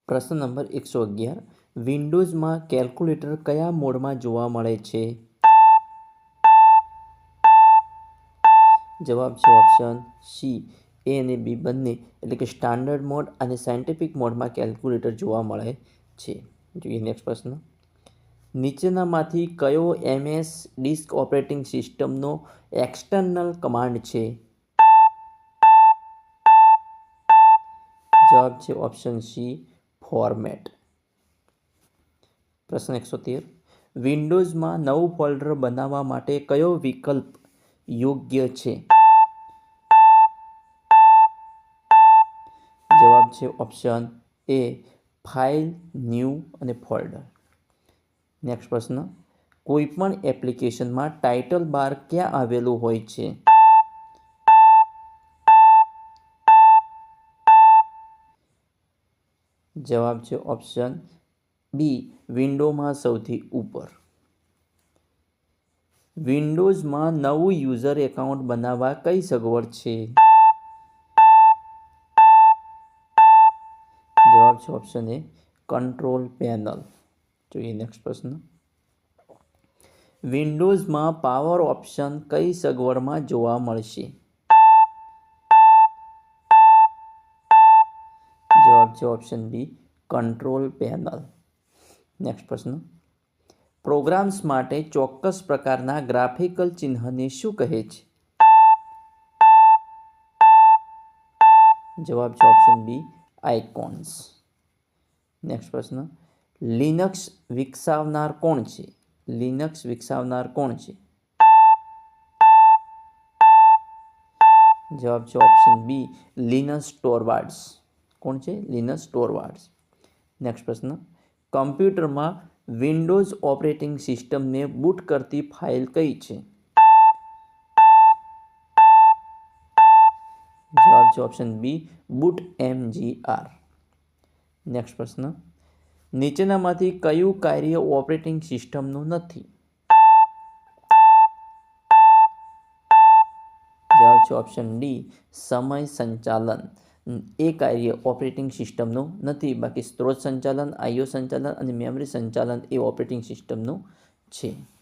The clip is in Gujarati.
પ્રશ્ન નંબર 111. વિન્ડોઝમાં કેલ્ક્યુલેટર કયા મોડમાં જોવા મળે છે? જવાબ છે ઓપ્શન સી, એ અને બી બંને, એટલે કે સ્ટાન્ડર્ડ મોડ અને સાયન્ટિફિક મોડમાં કેલ્ક્યુલેટર જોવા મળે છે. જોઈએ નેક્સ્ટ પ્રશ્ન. નીચેનામાંથી કયો MS ડિસ્ક ઓપરેટિંગ સિસ્ટમનો એક્સટર્નલ કમાન્ડ છે? જવાબ છે ઓપ્શન સી, ફોર્મેટ. પ્રશ્ન 113. વિન્ડોઝમાં નવું ફોલ્ડર બનાવવા માટે કયો વિકલ્પ યોગ્ય છે? જવાબ છે ઓપ્શન એ, ફાઇલ, ન્યૂ અને ફોલ્ડર. નેક્સ્ટ પ્રશ્ન. કોઈપણ એપ્લિકેશનમાં ટાઇટલ બાર ક્યાં આવેલું હોય છે? જવાબ છે ઓપ્શન બી, વિન્ડોમાં સૌથી ઉપર. વિન્ડોઝમાં નવું યુઝર એકાઉન્ટ બનાવવા કઈ સગવડ છે? જવાબ છે ઓપ્શન એ, કંટ્રોલ પેનલ. જોઈએ નેક્સ્ટ પ્રશ્ન. વિન્ડોઝમાં પાવર ઓપ્શન કઈ સગવડમાં જોવા મળશે? જવાબ છે option B, control panel. Next પ્રશ્ન. પ્રોગ્રામ્સ માટે ચોક્કસ પ્રકારના ગ્રાફિકલ ચિહ્નને શું કહે છે? જવાબ છે ઓપ્શન બી, આઇકોન્સ. નેક્સ્ટ પ્રશ્ન. લિનક્સ વિકસાવનાર કોણ છે? લિનક્સ વિકસાવનાર કોણ છે? જવાબ છે ઓપ્શન બી, લિનસ ટોરવાલ્ડ્સ. કોણ છે? લિનસ ટોરવાલ્ડ્સ. નેક્સ્ટ પ્રશ્ન. કમ્પ્યુટરમાં વિન્ડોઝ ઓપરેટિંગ સિસ્ટમને બૂટ કરતી ફાઇલ કઈ છે? જવાબ છે ઓપ્શન બી, bootmgr. નેક્સ્ટ પ્રશ્ન. નીચેનામાંથી કયું કાર્ય ઓપરેટિંગ સિસ્ટમનું નથી? જવાબ છે ઓપ્શન ડી, સમય સંચાલન. એ કાર્ય ઓપરેટિંગ સિસ્ટમનું નથી, બાકી સ્ત્રોત સંચાલન, IO સંચાલન અને મેમરી સંચાલન એ ઓપરેટિંગ સિસ્ટમનું છે.